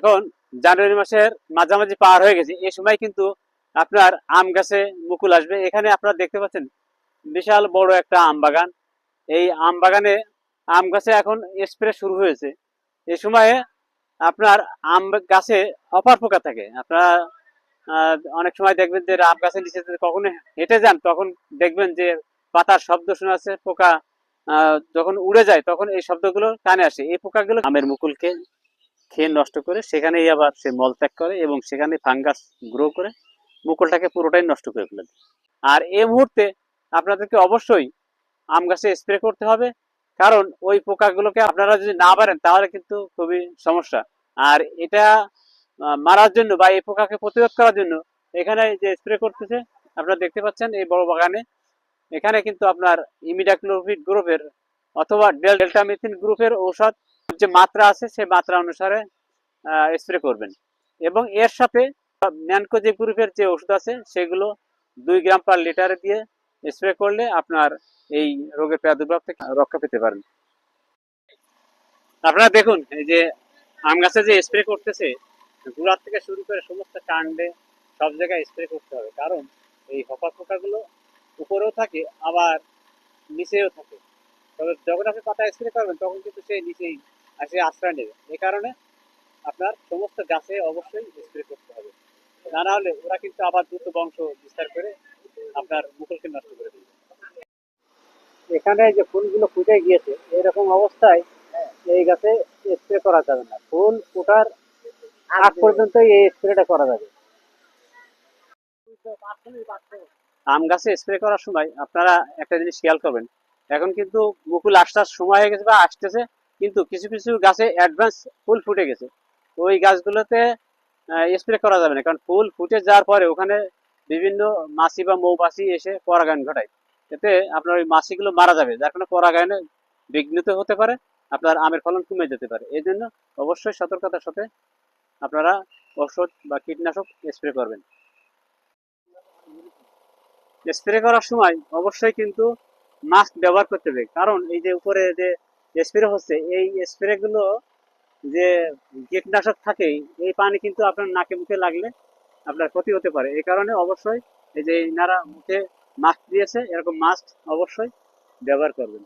এখন জানুয়ারি মাসের মাঝামাঝি পার হয়ে গেছে, এই সময় কিন্তু আপনার আম গাছে মুকুল আসবে। এখানে আপনারা দেখতে পাচ্ছেন বিশাল বড় একটা আম বাগান। এই আম বাগানে আম গাছে এখন স্প্রে শুরু হয়েছে। এই সময়ে আপনার আম গাছে হপার পোকা থাকে। আপনারা অনেক সময় দেখবেন যে আম গাছের নিচে কখনো হেঁটে যান, তখন দেখবেন যে পাতার শব্দ শোনা যাচ্ছে। পোকা যখন উড়ে যায় তখন এই শব্দগুলো কানে আসে। এই পোকাগুলো আমের মুকুলকে খেয়ে নষ্ট করে সেখানেই আবার সে মলত্যাগ করে এবং সেখানে ফাঙ্গাস গ্রো করে মুকুলটাকে পুরোটাই নষ্ট করে ফেলে। আর এই মুহূর্তে আপনাদেরকে অবশ্যই আম গাছে স্প্রে করতে হবে, কারণ ওই পোকাগুলোকে আপনারা যদি না পারেন তাহলে কিন্তু খুবই সমস্যা। আর এটা মারার জন্য বা এই পোকাকে প্রতিরোধ করার জন্য এখানে যে স্প্রে করতেছে আপনারা দেখতে পাচ্ছেন এই বড় বাগানে, এখানে কিন্তু আপনার ইমিডাক্লোপিড গ্রুপের অথবা ডেল্টামিথিন গ্রুপের ঔষধ যে মাত্রা আছে সেই মাত্রা অনুসারে স্প্রে করবেন। এবং এর সাথে ম্যানকোজেব গ্রুপের যে ওষুধ আছে সেগুলো 2 গ্রাম পার লিটারে দিয়ে স্প্রে করলে আপনার এই রোগের প্রাদুর্ভাব থেকে রক্ষা পেতে পারেন। আপনারা দেখুন এই যে আম গাছে যে স্প্রে করতেছে, গোড়ার থেকে শুরু করে সমস্ত কাণ্ডে সব জায়গায় স্প্রে করতে হবে, কারণ এই হপার পোকাগুলো উপরেও থাকে আবার নিচেও থাকে। তবে যখন আপনি পাতা স্প্রে করবেন তখন কিন্তু সেই নিচেই আসে আশ্রয় নেবে। এই কারণে আপনার সমস্ত গাছে অবশ্যই স্প্রে করতে হবে, তা না হলে ওরা কিন্তু আবার দ্রুত বংশ বিস্তার করে আপনার মুকুলকে নষ্ট করে দেবে। এখানে যে ফুলগুলো ফুটে গিয়েছে এরকম অবস্থায় এই গাছে স্প্রে করা যাবে না, ফুল ফোটার আগ পর্যন্ত এই স্প্রেটা করা যাবে। আম গাছে স্প্রে করার সময় আপনারা একটা জিনিস খেয়াল করবেন, এখন কিন্তু মুকুল আসার সময় হয়ে গেছে বা আসতেছে, কিন্তু কিছু কিছু গাছে অ্যাডভান্স ফুল ফুটে গেছে। ওই গাছগুলোতে স্প্রে করা যাবে না, কারণ ফুল ফুটে যাওয়ার পরে ওখানে বিভিন্ন মাছি বা মৌমাছি এসে পরাগায়ন ঘটায়। এতে আপনার ওই মাছিগুলো মারা যাবে, যার কারণে পরাগায়নে বিঘ্নিত হতে পারে, আপনার আমের ফলন কমে যেতে পারে। এই জন্য অবশ্যই সতর্কতার সাথে আপনারা ওষুধ বা কীটনাশক স্প্রে করবেন। স্প্রে করার সময় অবশ্যই কিন্তু মাস্ক ব্যবহার করতে হবে, কারণ এই যে উপরে যে স্প্রে হচ্ছে এই স্প্রে গুলো যে কীটনাশক থাকে, এই পানি কিন্তু আপনার নাকে মুখে লাগলে আপনার ক্ষতি হতে পারে। এই কারণে অবশ্যই এই যে ইনারা মুখে মাস্ক দিয়েছে, এরকম মাস্ক অবশ্যই ব্যবহার করবেন।